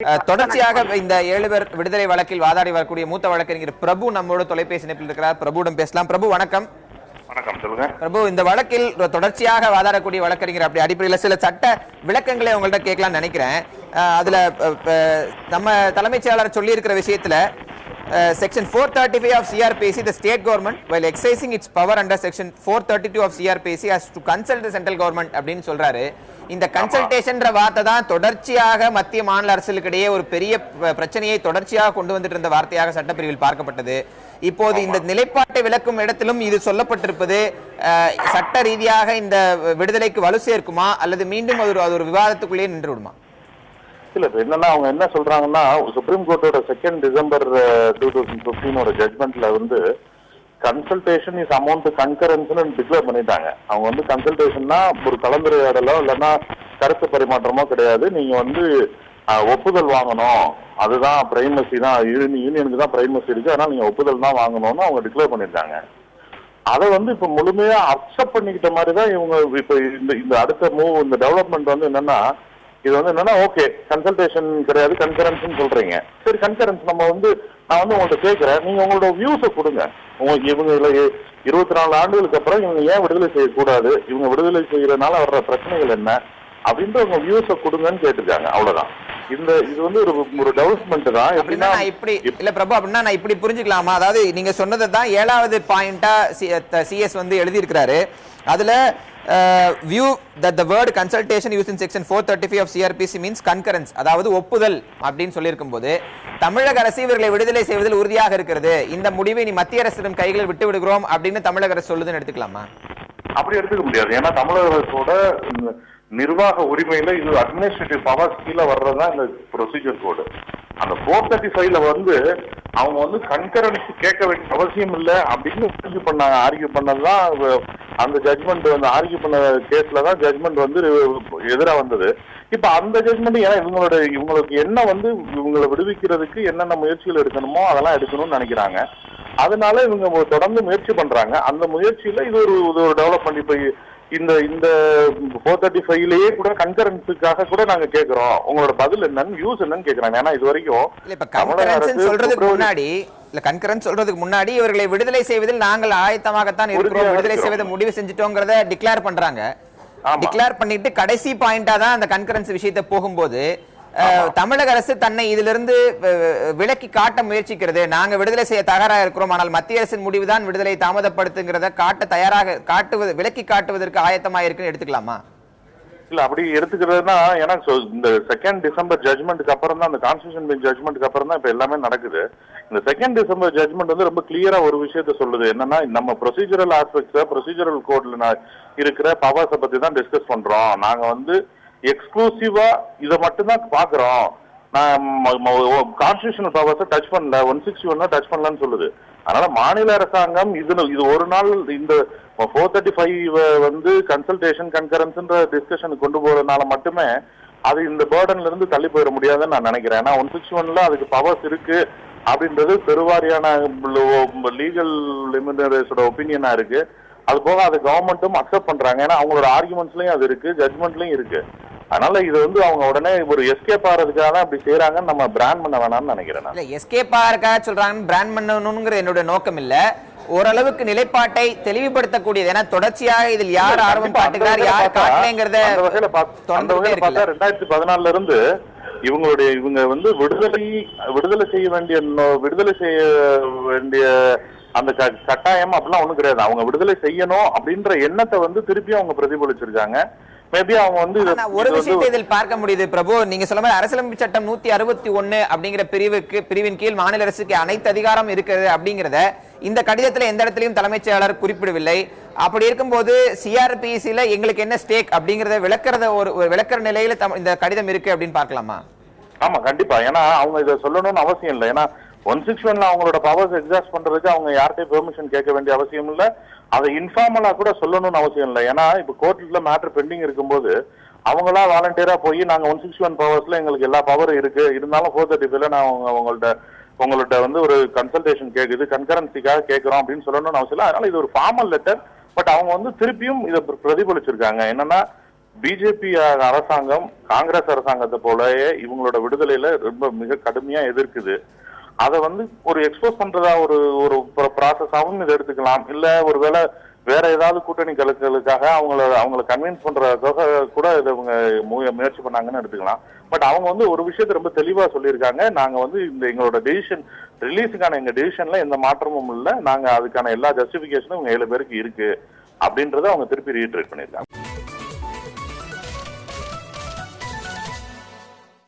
தொடர்ச்சியாக இந்த 7 பேர் விடுதலை வழக்கில் வாதாடி வரக்கூடிய மூத்த வழக்கறிஞர் பிரபு நம்மோட தொலைபேசி இணைப்பில் இருக்கிறார். பிரபுவிடம் பேசலாம். பிரபு வணக்கம். வணக்கம், சொல்லுங்க. பிரபு, இந்த வழக்கில் தொடர்ச்சியாக வாதாடக்கூடிய வழக்கறிஞர் அப்படி அடிப்படையில் சில சட்ட விளக்கங்களை உங்கள்ட்ட கேட்கலாம்னு நினைக்கிறேன். அதுல நம்ம தலைமைச் செயலாளர் சொல்லி இருக்கிற விஷயத்துல Section 435 of CRPC, the state government, while exercising its power under Section 432 of CRPC, has to consult the central government அப்படின்னு சொல்றாரு. இந்த கன்சல்டேஷன்ற வார்த்தை தான் தொடர்ச்சியாக மத்திய மாநில அரசுகளுக்கிடையே ஒரு பெரிய பிரச்சனையை தொடர்ச்சியாக கொண்டு வந்துட்டு இருந்த வார்த்தையாக சட்டப்பிரிவில் பார்க்கப்பட்டது. இப்போது இந்த நிலைப்பாட்டை விளக்கும் இடத்திலும் இது சொல்லப்பட்டிருப்பது சட்ட ரீதியாக இந்த விடுதலைக்கு வலு சேர்க்குமா அல்லது மீண்டும் அது ஒரு விவாதத்துக்குள்ளேயே நின்று விடுமா? இல்ல, என்னன்னா அவங்க என்ன சொல்றாங்கன்னா, சுப்ரீம் கோர்ட்டோட 2 December 2015 ஜட்மெண்ட்ல வந்து கன்சல்டேஷன் இஸ் அமௌண்ட் கன்கரன்ஸ்னு டிக்ளேர் பண்ணிட்டாங்க. அவங்க வந்து கன்சல்டேஷன்னா ஒரு கலந்துரையாடலோ இல்லைன்னா கருத்து பரிமாற்றமோ கிடையாது. நீங்க வந்து ஒப்புதல் வாங்கணும், அதுதான் பிரைமசி தான், யூனியனுக்கு தான் பிரைமசி இருக்கு, அதனால நீங்க ஒப்புதல் தான் வாங்கணும்னு அவங்க டிக்ளேர் பண்ணிட்டாங்க. அதை வந்து இப்ப முழுமையா அக்செப்ட் பண்ணிக்கிட்ட மாதிரி தான் இவங்க இப்ப இந்த அடுத்த மூவ், இந்த டெவலப்மெண்ட் வந்து என்னன்னா, இது வந்து என்னன்னா, ஓகே கன்சல்டேஷன் கிடையாது, கன்கரன்ஸ் சொல்றீங்க. சரி, கன்கரன்ஸ் நம்ம வந்து நான் வந்து உங்கள்கிட்ட கேட்கிறேன், நீங்க உங்களோட வியூஸை கொடுங்க. உங்களுக்கு இவங்க 24 ஆண்டுகளுக்கு அப்புறம் இவங்க ஏன் விடுதலை செய்யக்கூடாது, இவங்க விடுதலை செய்யறதுனால வர்ற பிரச்சனைகள் என்ன அப்படின்ட்டு உங்க வியூஸை கொடுங்கன்னு கேட்டிருக்காங்க. அவ்வளவுதான். இது வந்து ஒரு டெவலப்மெண்ட் தான். எப்படின்னா இப்படி இல்ல பிரபு, அப்படின்னா நான் இப்படி புரிஞ்சுக்கலாமா? அதாவது நீங்க சொன்னதை தான் 7வது பாயிண்டா சிஎஸ் வந்து எழுதியிருக்கிறாரு. அதுல view that the word consultation used in section 435 of CRPC means concurrence, அதாவது ஒப்புதல் அப்படின்னு சொல்லியிருக்கும் போது தமிழக அரசு இவர்களை விடுதலை செய்வதில் உறுதியாக இருக்கிறது, இந்த முடிவை நீ மத்திய அரசிடம் கைகளில் விட்டு விடுகிறோம் அப்படின்னு தமிழக அரசு சொல்லுதுன்னு எடுத்துக்கலாமா? அப்படி எடுத்துக்க முடியாது. ஏன்னா தமிழக அரசோட நிர்வாக உரிமையில இது அட்மினிஸ்ட்ரேட்டிவ் பவர்ஸ் கீழே வர்றதுதான் இந்த ப்ரொசீஜர் கோடு. அந்த 435 வந்து அவங்க வந்து கன்கரன்ஸ் கேட்க வேண்டிய அவசியம் இல்லை அப்படின்னு ஆர்கியூ பண்ணதுதான் அந்த ஜட்மெண்ட் வந்து ஆர்கியூ பண்ண கேஸ்ல தான் ஜட்மெண்ட் வந்து எதிராக வந்தது. இப்ப அந்த ஜட்மெண்ட் ஏன்னா இவங்களுக்கு என்ன வந்து இவங்களை விடுவிக்கிறதுக்கு என்னென்ன முயற்சிகள் எடுக்கணுமோ அதெல்லாம் எடுக்கணும்னு நினைக்கிறாங்க. அதனால இவங்க தொடர்ந்து முயற்சி பண்றாங்க. அந்த முயற்சியில இது ஒரு டெவலப்மெண்ட். இப்ப இந்த 435லயே கூட கன்கரன்ஸுக்காக கூட நாங்க கேக்குறோம், உங்களோட பதில் என்னன்னு, வியூஸ் என்னன்னு கேக்குறாங்க. ஏன்னா இது வரைக்கும் சொல்றதுக்கு முன்னாடி இவர்களை விடுதலை செய்வதில் நாங்கள் ஆயத்தமாகத்தான் இருக்கிறோம், விடுதலை செய்வதை முடிவு செஞ்சுட்டோங்கிறத டிக்ளேர் பண்றாங்க. டிக்ளேர் பண்ணிட்டு கடைசி பாயிண்டா தான் அந்த கன்கரன்ஸ் விஷயத்தை போகும்போது தமிழக அரசு தன்னை இதிலிருந்து விலக்கி காட்ட முயற்சிக்கிறது. நாங்க விடுதலை செய்ய தயாராக இருக்கிறோம், ஆனால் மத்திய அரசின் முடிவுதான் விடுதலை தாமதப்படுத்துங்கிறத விலக்கி காட்டுவதற்கு ஆயத்தமாக இருக்குன்னு எடுத்துக்கலாமா? இல்ல, அப்படி எடுத்துக்கிறதுனா, ஏன்னா இந்த 2 December ஜட்மெண்ட்டுக்கு அப்புறம் தான், அந்த கான்ஸ்டிடியூஷன் பெஞ்ச் ஜட்மெண்ட்டுக்கு அப்புறம் தான் இப்ப எல்லாமே நடக்குது. இந்த 2 December ஜட்மெண்ட் வந்து ரொம்ப கிளியரா ஒரு விஷயத்த சொல்லுது. என்னன்னா, நம்ம ப்ரொசீஜரல் ஆஸ்பெக்ட்ஸ், ப்ரொசீஜரல் கோட்ல இருக்கிற பவர்ஸை பத்தி தான் டிஸ்கஸ் பண்றோம். நாங்க வந்து எக்ஸ்க்ளூசிவா இதை மட்டும்தான் பாக்குறோம். கான்ஸ்டிடியூஷனல் பவர்ஸை டச் பண்ணல, 161 டச் பண்ணலன்னு சொல்லுது. அதனால மாநில அரசாங்கம் இது ஒரு நாள் இந்த 435 வந்து கன்சல்டேஷன் கன்கரன்ஸ்ன்ற டிஸ்கஷனுக்கு கொண்டு போறதுனால மட்டுமே அது இந்த பேர்டன்ல இருந்து தள்ளி போயிட முடியாதுன்னு நான் நினைக்கிறேன். ஏன்னா 161ல அதுக்கு பவர்ஸ் இருக்கு அப்படின்றது பெருவாரியான லீகல் லிமினரிஸோட ஒப்பீனியனா இருக்கு. அது போக அது கவர்மெண்ட்டும் அக்செப்ட் பண்றாங்க. ஏன்னா அவங்களோட ஆர்குமெண்ட்ஸ்லயும் அது இருக்கு, ஜட்மெண்ட்லயும் இருக்கு. அதனால இது வந்து அவங்க உடனே ஒரு எஸ்கேப் ஆகிறதுக்காக தான் அப்படி செய்யறாங்கன்னு நம்ம பிராண்ட் பண்ண வேணாம்னு நினைக்கிறேன். இல்ல, எஸ்கேப் ஆகிறதுக்காக சொல்றாங்கன்னு பிராண்ட் பண்ணணுங்கிற என்னோட நோக்கம் இல்ல. ஓரளவுக்கு நிலைப்பாட்டை தெளிவுபடுத்தக்கூடியது. ஏன்னா தொடர்ச்சியாக இதில் யார் ஆர்வம் காட்டுகிறார், யார் காட்டலைங்கிறத 2014 இருந்து இவங்க வந்து விடுதலை செய்ய வேண்டிய அந்த கட்டாயம் அப்படிலாம் ஒண்ணும் கிடையாது. அவங்க விடுதலை செய்யணும் அப்படின்ற எண்ணத்தை வந்து திருப்பி அவங்க பிரதிபலிச்சிருக்காங்க. மேபி அவங்க வந்து ஒரு விஷயத்தை இதில் பார்க்க முடியுது பிரபு. நீங்க சொல்ல மாதிரி அரசியலமைப்பு சட்டம் 161 அப்படிங்கிற பிரிவின் கீழ் மாநில அரசுக்கு அனைத்து அதிகாரம் இருக்கிறது அப்படிங்கறத இந்த கடிதத்துல எந்த இடத்திலையும் தலைமைச் செயலாளர் குறிப்பிடவில்லை. அப்படி இருக்கும்போது சிஆர்பிசில எங்களுக்கு என்ன ஸ்டேக் அப்படிங்கறத விளக்குற நிலையில இந்த கடிதம் இருக்கு அப்படின்னு பார்க்கலாமா? ஆமா, கண்டிப்பா. ஏன்னா அவங்க இதை சொல்லணும்னு அவசியம் இல்லை. ஏன்னா 161 அவங்களோட பவர்ஸ் எக்ஸாஸ்ட் பண்றதுக்கு அவங்க யார்கிட்டயும் பெர்மிஷன் கேட்க வேண்டிய அவசியம் இல்லை. அதை இன்ஃபார்மலா கூட சொல்லணும்னு அவசியம் இல்லை. ஏன்னா இப்ப கோர்ட்ல மேட்டர் பெண்டிங் இருக்கும்போது அவங்களா வாலண்டியரா போய் நாங்க 161 பவர்ஸ்ல எங்களுக்கு எல்லா பவரும் இருக்கு, இருந்தாலும் 435ல நான் உங்கள்ட்ட வந்து ஒரு கன்சல்டேஷன் கேக்குது, கன்கரன்சிக்காக கேட்கிறோம் அப்படின்னு சொல்லணும்னு அவசியம் இல்லை. அதனால இது ஒரு ஃபார்மல் லெட்டர். பட் அவங்க வந்து திருப்பியும் இதை பிரதிபலிச்சிருக்காங்க. என்னன்னா, பிஜேபி அரசாங்கம் காங்கிரஸ் அரசாங்கத்தை போலயே இவங்களோட விடுதலையில ரொம்ப மிக கடுமையா எதிர்க்குது. அதை ஒரு எக்ஸ்போஸ் பண்றதா ஒரு ப்ராசஸாவும் இதை எடுத்துக்கலாம். இல்ல ஒருவேளை வேற ஏதாவது கூட்டணி கலக்குகளுக்காக அவங்கள கன்வின்ஸ் பண்றதுக்காக கூட இதை இவங்க முயற்சி பண்ணாங்கன்னு எடுத்துக்கலாம். பட் அவங்க ஒரு விஷயத்தை ரொம்ப தெளிவா சொல்லியிருக்காங்க. நாங்க இந்த எங்களோட டெசிஷன் ரிலீஸுக்கான எங்க டெசிஷன்ல எந்த மாற்றமும் இல்லை, நாங்க அதுக்கான எல்லா ஜஸ்டிபிகேஷனும் இவங்க 7 பேருக்கு இருக்கு அப்படின்றத அவங்க திருப்பி ரீட்ரேட் பண்ணியிருக்காங்க.